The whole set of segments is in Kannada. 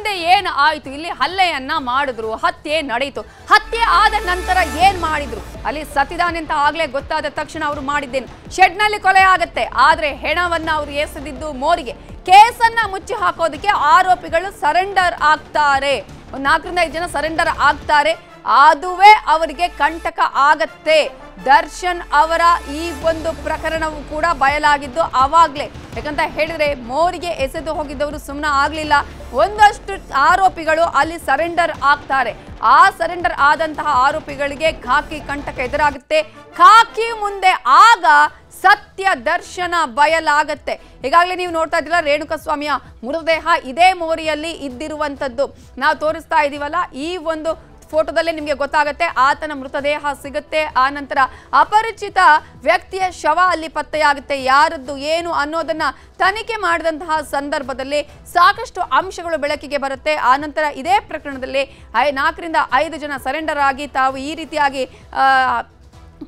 ಮುಂದೆ ಏನು ಆಯಿತು, ಇಲ್ಲಿ ಹಲ್ಲೆಯನ್ನ ಮಾಡಿದ್ರು, ಹತ್ಯೆ ನಡೆಯಿತು. ಹತ್ಯೆ ಆದ ನಂತರ ಏನ್ ಮಾಡಿದ್ರು, ಅಲ್ಲಿ ಸತ್ತಿದಾನೆ ಅಂತ ಆಗ್ಲೇ ಗೊತ್ತಾದ ತಕ್ಷಣ ಅವರು ಮಾಡಿದ್ದೇನು, ಶೆಡ್ನಲ್ಲಿ ಕೊಲೆ ಆಗತ್ತೆ. ಆದ್ರೆ ಹೆಣವನ್ನ ಅವರು ಎಸೆದಿದ್ದು ಮೋರಿಗೆ. ಕೇಸನ್ನ ಮುಚ್ಚಿ ಹಾಕೋದಕ್ಕೆ ಆರೋಪಿಗಳು ಸರೆಂಡರ್ ಆಗ್ತಾರೆ. 4 ರಿಂದ 5 ಜನ ಸರೆಂಡರ್ ಆಗ್ತಾರೆ. ಅದುವೇ ಅವರಿಗೆ ಕಂಟಕ ಆಗತ್ತೆ. ದರ್ಶನ್ ಅವರ ಈ ಒಂದು ಪ್ರಕರಣವು ಕೂಡ ಬಯಲಾಗಿದ್ದು ಅವಾಗ್ಲೇ. ಯಾಕಂತ ಹೇಳಿದ್ರೆ ಮೋರಿಗೆ ಎಸೆದು ಹೋಗಿದ್ದವರು ಸುಮ್ಮನೆ ಆಗ್ಲಿಲ್ಲ. ಒಂದಷ್ಟು ಆರೋಪಿಗಳು ಅಲ್ಲಿ ಸರೆಂಡರ್ ಆಗ್ತಾರೆ. ಆ ಸರೆಂಡರ್ ಆದಂತಹ ಆರೋಪಿಗಳಿಗೆ ಖಾಕಿ ಕಂಟಕ ಎದುರಾಗುತ್ತೆ. ಖಾಕಿ ಮುಂದೆ ಆಗ ಸತ್ಯ ದರ್ಶನ ಬಯಲಾಗತ್ತೆ. ಈಗಾಗಲೇ ನೀವು ನೋಡ್ತಾ ಇದ್ದೀರಾ, ರೇಣುಕಾಸ್ವಾಮಿಯ ಮೃತದೇಹ ಇದೇ ಮೋರಿಯಲ್ಲಿ ಇದ್ದಿರುವಂತದ್ದು ನಾವು ತೋರಿಸ್ತಾ ಇದೀವಲ್ಲ. ಈ ಒಂದು ಫೋಟೋದಲ್ಲೇ ನಿಮಗೆ ಗೊತ್ತಾಗುತ್ತೆ ಆತನ ಮೃತದೇಹ ಸಿಗುತ್ತೆ. ಆ ನಂತರ ಅಪರಿಚಿತ ವ್ಯಕ್ತಿಯ ಶವ ಅಲ್ಲಿ ಪತ್ತೆಯಾಗುತ್ತೆ. ಯಾರದ್ದು ಏನು ಅನ್ನೋದನ್ನ ತನಿಖೆ ಮಾಡಿದಂತಹ ಸಂದರ್ಭದಲ್ಲಿ ಸಾಕಷ್ಟು ಅಂಶಗಳು ಬೆಳಕಿಗೆ ಬರುತ್ತೆ. ಆ ನಂತರ ಇದೇ ಪ್ರಕರಣದಲ್ಲಿ 4 ರಿಂದ 5 ಜನ ಸರೆಂಡರ್ ಆಗಿ ತಾವು ಈ ರೀತಿಯಾಗಿ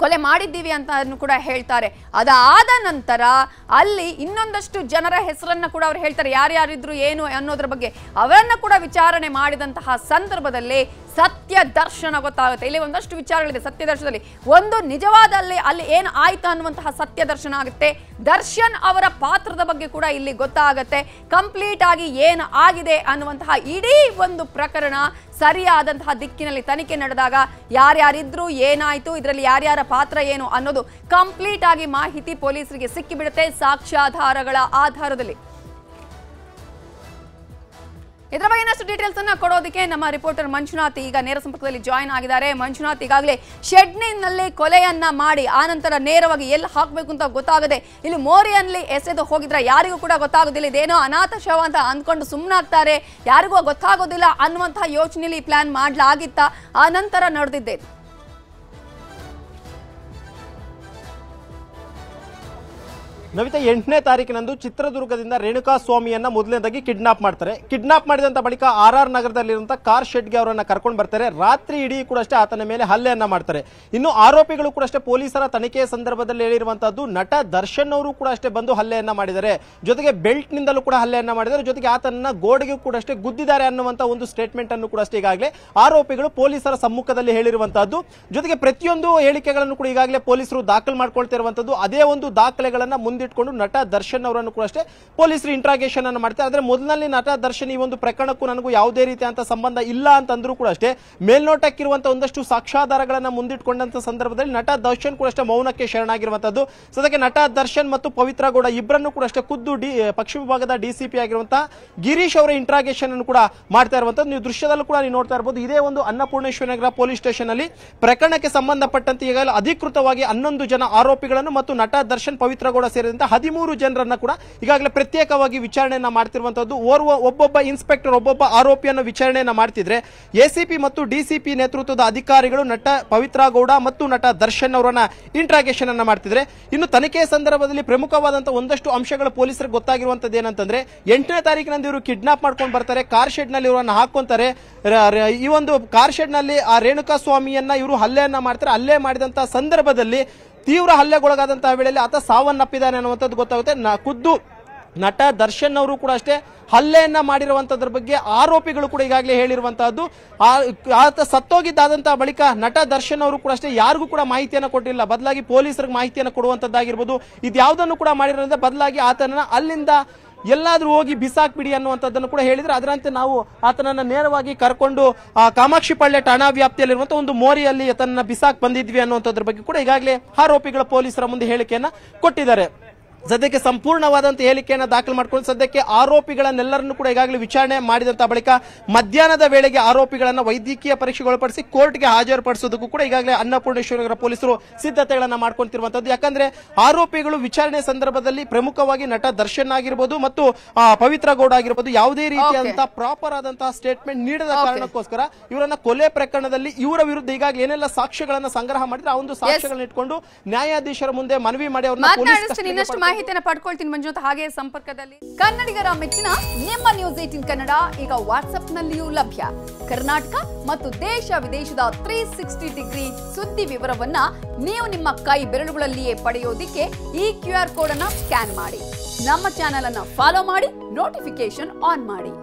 ಕೊಲೆ ಮಾಡಿದ್ದೀವಿ ಅಂತ ಕೂಡ ಹೇಳ್ತಾರೆ. ಅದಾದ ನಂತರ ಅಲ್ಲಿ ಇನ್ನೊಂದಷ್ಟು ಜನರ ಹೆಸರನ್ನ ಕೂಡ ಅವರು ಹೇಳ್ತಾರೆ, ಯಾರ್ಯಾರಿದ್ರು ಏನು ಅನ್ನೋದ್ರ ಬಗ್ಗೆ ಅವರನ್ನ ಕೂಡ ವಿಚಾರಣೆ ಮಾಡಿದಂತಹ ಸಂದರ್ಭದಲ್ಲಿ ಸತ್ಯ ದರ್ಶನ ಗೊತ್ತಾಗುತ್ತೆ. ಇಲ್ಲಿ ಒಂದಷ್ಟು ವಿಚಾರಗಳಿದೆ ಸತ್ಯ ದರ್ಶನದಲ್ಲಿ. ಒಂದು ನಿಜವಾದಲ್ಲಿ ಅಲ್ಲಿ ಏನು ಆಯ್ತು ಅನ್ನುವಂತಹ ಸತ್ಯ ದರ್ಶನ ಆಗುತ್ತೆ. ದರ್ಶನ್ ಅವರ ಪಾತ್ರದ ಬಗ್ಗೆ ಕೂಡ ಇಲ್ಲಿ ಗೊತ್ತಾಗುತ್ತೆ. ಕಂಪ್ಲೀಟ್ ಆಗಿ ಏನು ಆಗಿದೆ ಅನ್ನುವಂತಹ ಇಡೀ ಒಂದು ಪ್ರಕರಣ ಸರಿಯಾದಂತಹ ದಿಕ್ಕಿನಲ್ಲಿ ತನಿಖೆ ನಡೆದಾಗ ಯಾರ್ಯಾರಿದ್ರು, ಏನಾಯ್ತು, ಇದರಲ್ಲಿ ಯಾರ್ಯಾರ ಪಾತ್ರ ಏನು ಅನ್ನೋದು ಕಂಪ್ಲೀಟ್ ಆಗಿ ಮಾಹಿತಿ ಪೊಲೀಸರಿಗೆ ಸಿಕ್ಕಿಬಿಡುತ್ತೆ ಸಾಕ್ಷ್ಯಾಧಾರಗಳ ಆಧಾರದಲ್ಲಿ. ಇದರ ಬಗ್ಗೆ ಇನ್ನಷ್ಟು ಡೀಟೇಲ್ಸ್ ಅನ್ನ ಕೊಡೋದಕ್ಕೆ ನಮ್ಮ ರಿಪೋರ್ಟರ್ ಮಂಜುನಾಥ್ ಈಗ ನೇರ ಸಂಪರ್ಕದಲ್ಲಿ ಜಾಯಿನ್ ಆಗಿದ್ದಾರೆ. ಮಂಜುನಾಥ್, ಈಗಾಗಲೇ ಶೆಡ್ನಲ್ಲಿ ಕೊಲೆಯನ್ನ ಮಾಡಿ ಆನಂತರ ನೇರವಾಗಿ ಎಲ್ಲಿ ಹಾಕಬೇಕು ಅಂತ ಗೊತ್ತಾಗದೆ ಇಲ್ಲಿ ಮೋರಿಯಲ್ಲಿ ಎಸೆದು ಹೋಗಿದ್ರೆ ಯಾರಿಗೂ ಕೂಡ ಗೊತ್ತಾಗೋದಿಲ್ಲ. ಇದೇನೋ ಅನಾಥ ಶವ ಅಂತ ಅಂದ್ಕೊಂಡು ಸುಮ್ಮನಾಗ್ತಾರೆ, ಯಾರಿಗೂ ಗೊತ್ತಾಗೋದಿಲ್ಲ ಅನ್ನುವಂತಹ ಯೋಚನೆಯಲ್ಲಿ ಪ್ಲಾನ್ ಮಾಡಲಾಗಿತ್ತ, ಆ ನಂತರ ನಡೆದಿದ್ದೆ. ನವಿತಾ 8ನೇ ತಾರೀಕಿನಂದು ಚಿತ್ರದುರ್ಗದಿಂದ ರೇಣುಕಾಸ್ವಾಮಿಯನ್ನ ಮೊದಲನೇದಾಗಿ ಕಿಡ್ನಾಪ್ ಮಾಡ್ತಾರೆ. ಕಿಡ್ನಾಪ್ ಮಾಡಿದಂತ ಬಳಿಕ RR ನಗರದಲ್ಲಿರುವಂತಹ ಕಾರ್ ಶೆಡ್ಗೆ ಅವರನ್ನ ಕರ್ಕೊಂಡು ಬರ್ತಾರೆ. ರಾತ್ರಿ ಇಡೀ ಕೂಡ ಅಷ್ಟೇ ಆತನ ಮೇಲೆ ಹಲ್ಲೆಯನ್ನ ಮಾಡ್ತಾರೆ. ಇನ್ನು ಆರೋಪಿಗಳು ಕೂಡ ಅಷ್ಟೇ ಪೊಲೀಸರ ತನಿಖೆಯ ಸಂದರ್ಭದಲ್ಲಿ ಹೇಳಿರುವಂತದ್ದು ನಟ ದರ್ಶನ್ ಅವರು ಕೂಡ ಅಷ್ಟೇ ಬಂದು ಹಲ್ಲೆಯನ್ನ ಮಾಡಿದ್ದಾರೆ, ಜೊತೆಗೆ ಬೆಲ್ಟ್ ನಿಂದಲೂ ಕೂಡ ಹಲ್ಲೆಯನ್ನ ಮಾಡಿದ್ದಾರೆ, ಜೊತೆಗೆ ಆತನನ್ನ ಗೋಡೆಗೆ ಕೂಡ ಅಷ್ಟೇ ಗುದ್ದಿದ್ದಾರೆ ಅನ್ನುವಂತ ಒಂದು ಸ್ಟೇಟ್ಮೆಂಟ್ ಅನ್ನು ಕೂಡ ಅಷ್ಟೇ ಈಗಾಗಲೇ ಆರೋಪಿಗಳು ಪೊಲೀಸರ ಸಮ್ಮುಖದಲ್ಲಿ ಹೇಳಿರುವಂತದ್ದು. ಜೊತೆಗೆ ಪ್ರತಿಯೊಂದು ಹೇಳಿಕೆಗಳನ್ನು ಕೂಡ ಈಗಾಗಲೇ ಪೊಲೀಸರು ದಾಖಲು ಮಾಡ್ಕೊಳ್ತಿರುವಂತದ್ದು. ಅದೇ ಒಂದು ದಾಖಲೆಗಳನ್ನ ಮುಂದಿಟ್ಕೊಂಡು ನಟ ದರ್ಶನ್ ಅವರನ್ನು ಕೂಡ ಅಷ್ಟೇ ಪೊಲೀಸರು ಇಂಟ್ರಾಗೇಷನ್ ಅನ್ನು ಮಾಡ್ತಾರೆ. ಆದ್ರೆ ಮೊದಲನೇ ನಟ ದರ್ಶನ್ ಈ ಒಂದು ಪ್ರಕರಣಕ್ಕೂ ನನಗೂ ಯಾವುದೇ ರೀತಿಯಂತ ಸಂಬಂಧ ಇಲ್ಲ ಅಂತಂದ್ರೂ ಕೂಡ ಅಷ್ಟೇ ಮೇಲ್ನೋಟಕ್ಕಿರುವಂತಹ ಒಂದಷ್ಟು ಸಾಕ್ಷ್ಯಾಧಾರಗಳನ್ನ ಮುಂದಿಟ್ಕೊಂಡಂತ ಸಂದರ್ಭದಲ್ಲಿ ನಟ ದರ್ಶನ್ ಕೂಡ ಅಷ್ಟೇ ಮೌನಕ್ಕೆ ಶರಣಾಗಿರುವಂತದ್ದು. ಸದ್ಯಕ್ಕೆ ನಟ ದರ್ಶನ್ ಮತ್ತು ಪವಿತ್ರ ಗೌಡ ಇಬ್ಬರನ್ನು ಕೂಡ ಅಷ್ಟೇ ಖುದ್ದು ಪಶ್ಚಿಮ ವಿಭಾಗದ DCP ಆಗಿರುವಂತಹ ಗಿರೀಶ್ ಅವರ ಇಂಟ್ರಾಗೇಷನ್ ಅನ್ನು ಕೂಡ ಮಾಡ್ತಾ ಇರುವಂತದ್ದು. ನೀವು ದೃಶ್ಯದಲ್ಲೂ ಕೂಡ ನೀವು ನೋಡ್ತಾ ಇರಬಹುದು. ಇದೇ ಒಂದು ಅನ್ನಪೂರ್ಣೇಶ್ವರ ನಗರ ಪೊಲೀಸ್ ಸ್ಟೇಷನ್ ಅಲ್ಲಿ ಪ್ರಕರಣಕ್ಕೆ ಸಂಬಂಧಪಟ್ಟಂತೆ ಈಗಾಗಲೇ ಅಧಿಕೃತವಾಗಿ 11 ಜನ ಆರೋಪಿಗಳನ್ನು ಮತ್ತು ನಟ ದರ್ಶನ್ ಪವಿತ್ರ ಗೌಡ ಸೇರಿದಂತೆ 13 ಜನರನ್ನ ಕೂಡ ಈಗಾಗಲೇ ಪ್ರತ್ಯೇಕವಾಗಿ ವಿಚಾರಣೆಯನ್ನ ಮಾಡ್ತಿರುವಂತದ್ದು. ಒಬ್ಬೊಬ್ಬ ಇನ್ಸ್ಪೆಕ್ಟರ್ ಒಬ್ಬೊಬ್ಬ ಆರೋಪಿಯನ್ನು ವಿಚಾರಣೆಯನ್ನ ಮಾಡ್ತಿದ್ರೆ ACP ಮತ್ತು DCP ನೇತೃತ್ವದ ಅಧಿಕಾರಿಗಳು ನಟ ಪವಿತ್ರ ಗೌಡ ಮತ್ತು ನಟ ದರ್ಶನ್ ಅವರನ್ನ ಇಂಟ್ರಾಗೇಷನ್ ಅನ್ನ ಮಾಡ್ತಿದ್ರೆ. ಇನ್ನು ತನಿಖೆಯ ಸಂದರ್ಭದಲ್ಲಿ ಪ್ರಮುಖವಾದಂತಹ ಒಂದಷ್ಟು ಅಂಶಗಳು ಪೊಲೀಸರಿಗೆ ಗೊತ್ತಾಗಿರುವಂತದ್ದು ಏನಂತಂದ್ರೆ 8ನೇ ತಾರೀಕಿನಂದು ಇವರು ಕಿಡ್ನಾಪ್ ಮಾಡ್ಕೊಂಡು ಬರ್ತಾರೆ, ಕಾರ್ ಶೆಡ್ ನಲ್ಲಿ ಇವರನ್ನ ಹಾಕೊಂತಾರೆ. ಈ ಒಂದು ಕಾರ್ ಶೆಡ್ ನಲ್ಲಿ ಆ ರೇಣುಕಾಸ್ವಾಮಿಯನ್ನ ಇವರು ಹಲ್ಲೆಯನ್ನ ಮಾಡ್ತಾರೆ. ಹಲ್ಲೆ ಮಾಡಿದಂತಹ ಸಂದರ್ಭದಲ್ಲಿ ತೀವ್ರ ಹಲ್ಲೆಗೊಳಗಾದಂತಹ ವೇಳೆಯಲ್ಲಿ ಆತ ಸಾವನ್ನಪ್ಪಿದ್ದಾನೆ ಅನ್ನುವಂಥದ್ದು ಗೊತ್ತಾಗುತ್ತೆ. ಖುದ್ದು ನಟ ದರ್ಶನ್ ಅವರು ಕೂಡ ಅಷ್ಟೇ ಹಲ್ಲೆಯನ್ನ ಮಾಡಿರುವಂತದ್ರ ಬಗ್ಗೆ ಆರೋಪಿಗಳು ಕೂಡ ಈಗಾಗಲೇ ಹೇಳಿರುವಂತಹದ್ದು. ಆತ ಸತ್ತೋಗಿದ್ದಾದಂತಹ ಬಳಿಕ ನಟ ದರ್ಶನ್ ಅವರು ಕೂಡ ಅಷ್ಟೇ ಯಾರಿಗೂ ಕೂಡ ಮಾಹಿತಿಯನ್ನು ಕೊಟ್ಟಿಲ್ಲ, ಬದಲಾಗಿ ಪೊಲೀಸರಿಗೆ ಮಾಹಿತಿಯನ್ನು ಕೊಡುವಂತದ್ದಾಗಿರ್ಬೋದು. ಇದ್ಯಾವುದನ್ನು ಕೂಡ ಮಾಡಿರೋದ್ರಿಂದ ಬದಲಾಗಿ ಆತನ ಅಲ್ಲಿಂದ ಎಲ್ಲಾದ್ರೂ ಹೋಗಿ ಬಿಸಾಕ್ಬಿಡಿ ಅನ್ನುವಂಥದ್ದನ್ನು ಕೂಡ ಹೇಳಿದ್ರೆ ಅದರಂತೆ ನಾವು ಆತನನ್ನ ನೇರವಾಗಿ ಕರ್ಕೊಂಡು ಕಾಮಾಕ್ಷಿಪಾಳ್ಯ ಠಾಣಾ ವ್ಯಾಪ್ತಿಯಲ್ಲಿರುವಂತಹ ಒಂದು ಮೋರಿಯಲ್ಲಿ ಆತನನ್ನ ಬಿಸಾಕ್ ಬಂದಿದ್ವಿ ಅನ್ನುವಂಥದ್ರ ಬಗ್ಗೆ ಕೂಡ ಈಗಾಗಲೇ ಆರೋಪಿಗಳ ಪೊಲೀಸರ ಮುಂದೆ ಹೇಳಿಕೆಯನ್ನ ಕೊಟ್ಟಿದ್ದಾರೆ. ಸದ್ಯಕ್ಕೆ ಸಂಪೂರ್ಣವಾದಂತಹ ಹೇಳಿಕೆಯನ್ನು ದಾಖಲು ಮಾಡಿಕೊಂಡು ಸದ್ಯಕ್ಕೆ ಆರೋಪಿಗಳನ್ನೆಲ್ಲರನ್ನು ಕೂಡ ಈಗಾಗಲೇ ವಿಚಾರಣೆ ಮಾಡಿದಂತ ಬಳಿಕ ಮಧ್ಯಾಹ್ನದ ವೇಳೆಗೆ ಆರೋಪಿಗಳನ್ನ ವೈದ್ಯಕೀಯ ಪರೀಕ್ಷೆಗೊಳಪಡಿಸಿ ಕೋರ್ಟ್ಗೆ ಹಾಜರುಪಡಿಸೋದಕ್ಕೂ ಕೂಡ ಈಗಾಗಲೇ ಅನ್ನಪೂರ್ಣೇಶ್ವರ ಪೊಲೀಸರು ಸಿದ್ಧತೆಗಳನ್ನ ಮಾಡ್ಕೊಂತಿರುವಂತದ್ದು. ಯಾಕಂದ್ರೆ ಆರೋಪಿಗಳು ವಿಚಾರಣೆ ಸಂದರ್ಭದಲ್ಲಿ ಪ್ರಮುಖವಾಗಿ ನಟ ದರ್ಶನ್ ಆಗಿರ್ಬೋದು ಮತ್ತು ಪವಿತ್ರ ಗೌಡ ಆಗಿರ್ಬೋದು ಯಾವುದೇ ರೀತಿಯಾದಂತಹ ಪ್ರಾಪರ್ ಆದಂತಹ ಸ್ಟೇಟ್ಮೆಂಟ್ ನೀಡದ ಕಾರಣಕ್ಕೋಸ್ಕರ ಇವರನ್ನ ಕೊಲೆ ಪ್ರಕರಣದಲ್ಲಿ ಇವರ ವಿರುದ್ಧ ಈಗಾಗಲೇ ಏನೆಲ್ಲ ಸಾಕ್ಷ್ಯಗಳನ್ನ ಸಂಗ್ರಹ ಮಾಡಿದ್ರೆ ಆ ಒಂದು ಸಾಕ್ಷ್ಯಗಳನ್ನ ಇಟ್ಕೊಂಡು ನ್ಯಾಯಾಧೀಶರ ಮುಂದೆ ಮನವಿ ಮಾಡಿ ಅವ್ರನ್ನ ಮಾಹಿತಿಯನ್ನು ಪಡ್ಕೊಳ್ತೀನಿ ಮಂಜುನಾಥ್. ಹಾಗೆ ಸಂಪರ್ಕದಲ್ಲಿ ಕನ್ನಡಿಗರ ಮೆಚ್ಚಿನ ನಿಮ್ಮ ನ್ಯೂಸ್ 18 ಕನ್ನಡ ಈಗ ವಾಟ್ಸ್ಆಪ್ ನಲ್ಲಿಯೂ ಲಭ್ಯ. ಕರ್ನಾಟಕ ಮತ್ತು ದೇಶ ವಿದೇಶದ 360 ಡಿಗ್ರಿ ಸುದ್ದಿ ವಿವರವನ್ನ ನೀವು ನಿಮ್ಮ ಕೈ ಬೆರಳುಗಳಲ್ಲಿಯೇ ಪಡೆಯೋದಿಕ್ಕೆ ಈ QR ಕೋಡ್ ಅನ್ನ ಸ್ಕ್ಯಾನ್ ಮಾಡಿ, ನಮ್ಮ ಚಾನೆಲ್ ಅನ್ನ ಫಾಲೋ ಮಾಡಿ, ನೋಟಿಫಿಕೇಶನ್ ಆನ್ ಮಾಡಿ.